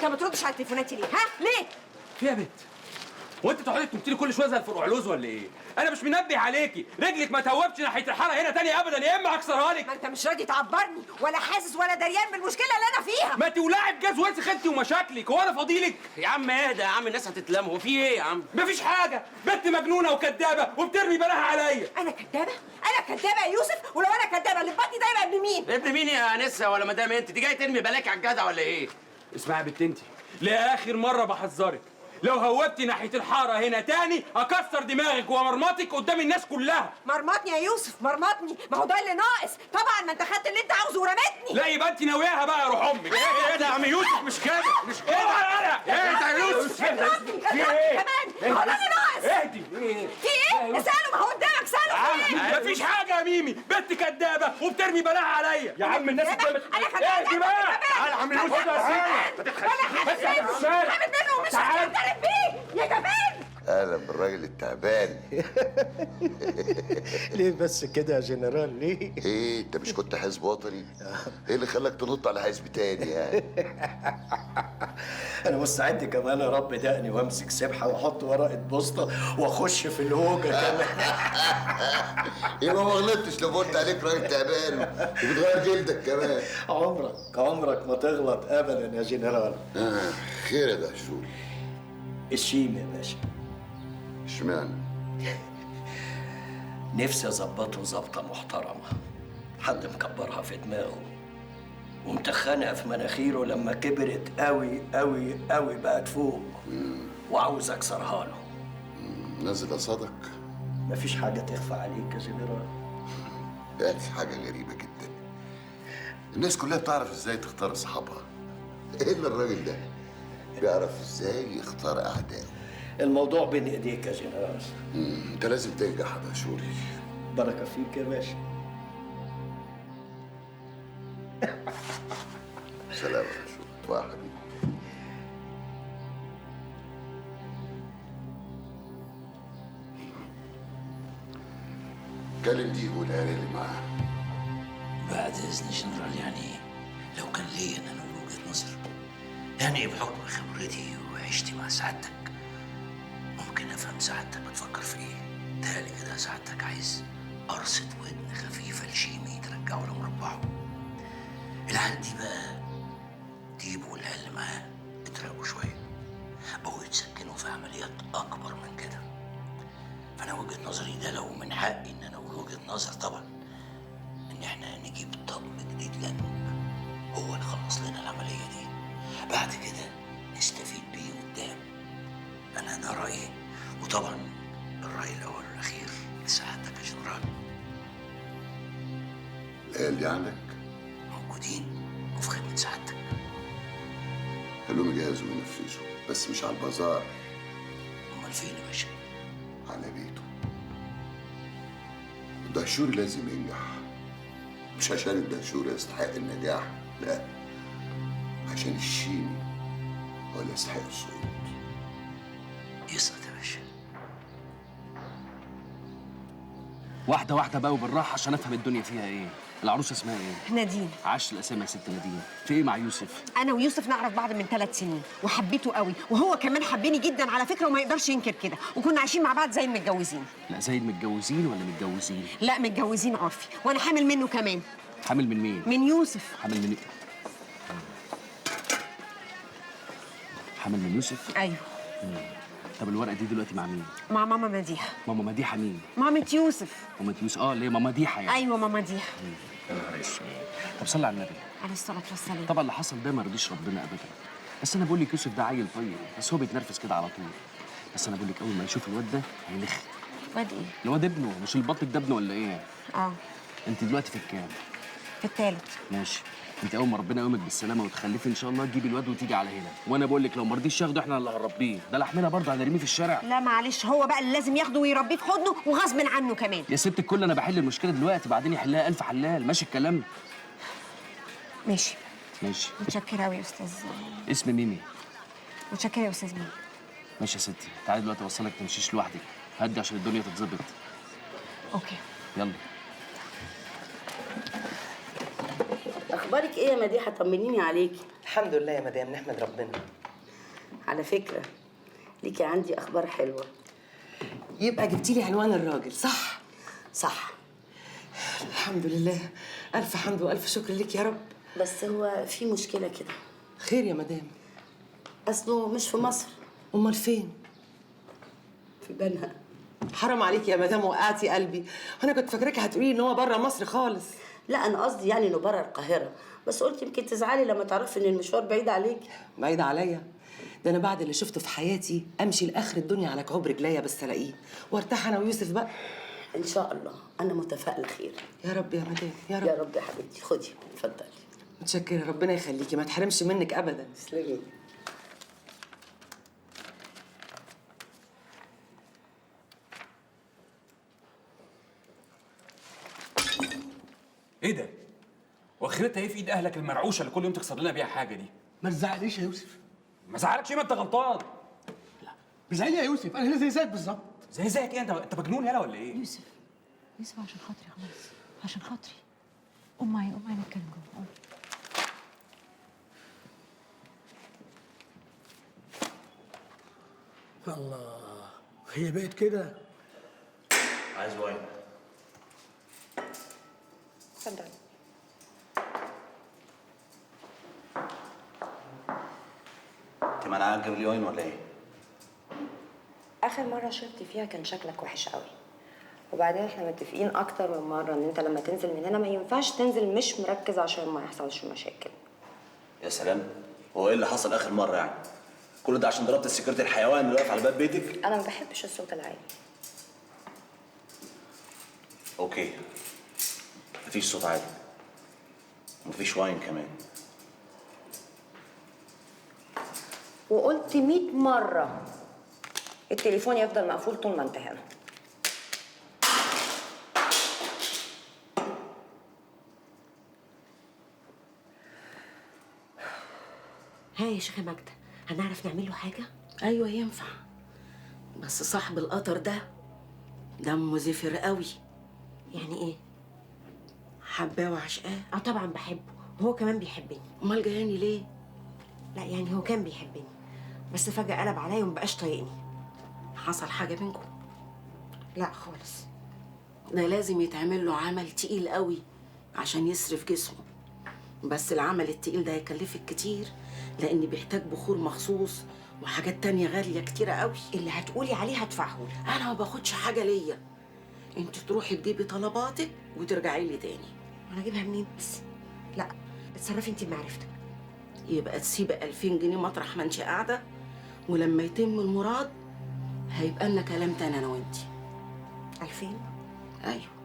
انت ما بتردش على تليفوناتي ليه؟ ها؟ ليه؟ في يا بت، وانت تقعدي تنطي لي كل شويه زي الفرقعلوز ولا ايه؟ انا مش منبه عليكي، رجلك ما توبش ناحيه الحاره هنا تاني ابدا، يا اما هكسرها لك. ما انت مش راضي تعبرني ولا حاسس ولا دريان بالمشكله اللي انا فيها. ما تولعي بجاز وانسخ انت ومشاكلك، هو انا فاضيلك؟ يا عم اهدى يا عم، الناس هتتلم، هو في ايه يا عم؟ مفيش حاجه، بنت مجنونه وكدابه وبترمي بلاها عليا. انا كدابه؟ انا كدابه يا يوسف؟ ولو انا كدابه اللي في بطني ده يبقى ابن مين؟ ابن مين يا انسه ولا مدام؟ انت جاي ترمي بلاكي على الجدع ولا ايه؟ اسمعي يا بت انت، لاخر مره بحذرك، لو هوبتي ناحيه الحاره هنا تاني اكسر دماغك ومرمطك قدام الناس كلها. مرمطني يا يوسف، مرمطني، ما هو ده اللي ناقص. طبعا ما انت خدت اللي انت عاوزه ورمتني. لا يبقى انت ناوياها بقى يا روح امك. ايه ده يا عم يوسف؟ مش كده، مش كده. انا ايه ده يا يوسف؟ اضربني في ايه؟ كمان، هو ده اللي ناقص. اهدي. في ايه؟ اساله، ما هو قدامك، اساله في ايه؟ مفيش حاجه يا ميمي، بنت كدابه وبترمي بلاها عليا. يا عم الناس انا اهدي بقى. تعالى يا عم يوسف، ما تتخشش حامد منه ومش هتعترف بيه يا جبان. اهلا بالراجل التعبان. ليه بس كده يا جنرال؟ ليه؟ ايه انت مش كنت حزب وطني؟ ايه اللي خلاك تنط على حزب تاني يعني؟ انا مستعد كمان اربي دقني وامسك سبحه واحط ورقه بوسطه واخش في الهوجه كمان. يبقى ما غلطتش لو قلت عليك راجل تعبان وبتغير جلدك كمان. عمرك ما تغلط ابدا يا جنرال. خير يا دهشور. الشيم يا باشا. اشمعنى؟ نفسي اظبطه ظبطه محترمه، حد مكبرها في دماغه ومتخنها في مناخيره لما كبرت قوي قوي قوي بقت فوق، وعاوز اكسرها له. نازل قصادك؟ مفيش حاجه تخفى عليك يا جنرال. يعني حاجه غريبه جدا، الناس كلها بتعرف ازاي تختار اصحابها، الا الراجل ده بيعرف ازاي يختار اعدائه. الموضوع بين ايديك يا جنرال. انت لازم تنجح يا دهشوري. بركه فيك يا باشا. سلام يا دهشوري. يا حبيبي. كلم دي والعيال اللي معاه. بعد إذن جنرال، يعني لو كان لي أنا من وجهة نظر، يعني بحكم خبرتي وعشتي مع سعادتك، ممكن أفهم سعادتك بتفكر في إيه. تهيألي كده سعادتك عايز قرصة ودن خفيفة لشيمي ترجعه لمربعه. العيال دي بقى ديبو والعيال اللي معاه اتراقوا شوية، بقوا يتسكنوا في عمليات أكبر من كده. فأنا وجهة نظري ده، لو من حقي إن أنا أقول وجهة نظر طبعا، إن إحنا نجيب طقم جديد لأنه هو اللي خلص لنا العملية دي، بعد كده نستفيد بيه قدام. أنا ده رأيي، وطبعا الرأي الأول والأخير لسعادتك يا جنرال. العيال دي عندك؟ موجودين وفي خدمة سعادتك. خلوهم يجهزوا وينفذوا، بس مش على البازار. أمال فين يا باشا؟ على بيته. الدهشوري لازم ينجح، مش عشان الدهشوري يستحق النجاح، لا، عشان الشيمي هو اللي يستحق الصعود. يسقط يا باشا. واحده واحده بقى وبالراحه عشان افهم الدنيا فيها ايه. العروسه اسمها ايه؟ نادين. عاش الاسامي يا ست نادين. في ايه مع يوسف؟ انا ويوسف نعرف بعض من 3 سنين وحبيته قوي، وهو كمان حبني جدا على فكره، وما يقدرش ينكر كده، وكنا عايشين مع بعض زي المتجوزين. لا زي المتجوزين ولا متجوزين؟ لا متجوزين عرفي، وانا حامل منه كمان. حامل من مين؟ من يوسف. حامل من حامل من يوسف؟ ايوه. طب الورقه دي دلوقتي مع مين؟ مع ماما مديحه. ماما مديحه مين؟ مامة يوسف. ماما يوسف؟ ليه ماما مديحه يعني؟ ايوه ماما مديحه. طب صلي على النبي عليه الصلاه والسلام. طبعا اللي حصل ده ما رضيش ربنا ابدا، بس انا بقول لك يوسف ده عيل طيب، بس هو بيتنرفز كده على طول. بس انا بقول لك اول ما يشوف الواد ده هينخ. واد ايه؟ الواد ابنه، مش البطك ده ابنه ولا ايه؟ اه. انت دلوقتي في الكام؟ في الثالث. ماشي. انت اول ما ربنا يقومك بالسلامه وتخلفي ان شاء الله تجيبي الواد وتيجي على هنا، وانا بقول لك لو ما رضيش ياخده احنا اللي هنربيه، ده لحمنا برضه هنرميه في الشارع. لا معلش، هو بقى اللي لازم ياخده ويربيه في حضنه وغصب عنه كمان. يا ست الكل انا بحل المشكله دلوقتي، بعدين يحلها الف حلال. ماشي الكلام؟ ماشي. ماشي. متشكره قوي يا استاذ. اسم ميمي. متشكره يا استاذ ميمي. ماشي يا ستي، تعالي دلوقتي اوصلك تمشيش لوحدك، هدي عشان الدنيا تتظبط. اوكي. يلا. اخبارك اخبارك ايه يا مديحه؟ طمنيني عليكي. الحمد لله يا مدام، نحمد ربنا. على فكره ليكي عندي اخبار حلوه. يبقى جبتي لي عنوان الراجل صح؟ صح. الحمد لله، الف حمد والف شكر لك يا رب. بس هو في مشكله كده. خير يا مدام؟ اصله مش في مصر، امال فين؟ في بنها. حرام عليك يا مدام، وقعتي قلبي. وانا كنت فاكراكي هتقولي ان هو بره مصر خالص. لا انا قصدي يعني انه بره القاهره، بس قلت يمكن تزعلي لما تعرفي ان المشوار بعيد عليكي. بعيد عليا؟ ده انا بعد اللي شفته في حياتي امشي لاخر الدنيا على كعوب رجليا بس الاقيه وارتاح انا ويوسف بقى. ان شاء الله، انا متفائله خير. يا رب يا مدام، يا رب. يا رب يا حبيبتي، خدي اتفضلي. متشكره، ربنا يخليكي، ما تحرمش منك ابدا. تسلمي. ايه ده؟ واخرتها ايه في ايد اهلك المرعوشه اللي كل يوم تكسر لنا بيها حاجه دي؟ ما تزعليش يا يوسف. ما زعلكش؟ ما انت غلطان. بزعل يا يوسف، انا هنا زيك بالظبط. زيك ايه؟ انت مجنون يالا ولا ايه؟ يوسف عشان خاطري خلاص، عشان خاطري. قوم معايا نتكلم جوه، قوم. الله، هي بقت كده. عايز واين؟ اتفضل. انت منعاك تجيب لي واين ولا ايه؟ اخر مره شربت فيها كان شكلك وحش قوي، وبعدين احنا متفقين اكتر من مره ان انت لما تنزل من هنا ما ينفعش تنزل مش مركز عشان ما يحصلش مشاكل. يا سلام، هو ايه اللي حصل اخر مره يعني؟ كل ده عشان ضربت السكرتير الحيوان اللي واقف على باب بيتك؟ انا ما بحبش الصوت العالي. اوكي، مفيش صوت عالي ومفيش واين كمان. وقلت 100 مره التليفون يفضل مقفول طول ما انت هنا. ها يا شيخه ماجده، هنعرف نعمل له حاجه؟ ايوه ينفع، بس صاحب القطر ده دمه زفر قوي. يعني ايه؟ حباه وعشقاه. اه طبعا بحبه، وهو كمان بيحبني. امال جاياني ليه؟ لا يعني هو كان بيحبني بس فجاه قلب عليا ومبقاش طايقني. حصل حاجه بينكم؟ لا خالص. ده لازم يتعمل له عمل تقيل قوي عشان يصرف جسمه، بس العمل التقيل ده هيكلفك كتير لان بيحتاج بخور مخصوص وحاجات تانية غالية كتيرة قوي. اللي هتقولي عليه هدفعهولك. انا ما باخدش حاجة ليا، انت تروحي تجيبي طلباتك وترجعي لي تاني. وانا اجيبها منين بس؟ لا اتصرفي انت بمعرفتك. يبقى تسيبي 2000 جنيه مطرح ما انت قاعدة، ولما يتم المراد هيبقى لنا كلام تاني انا وانتي. 2000؟ ايوه.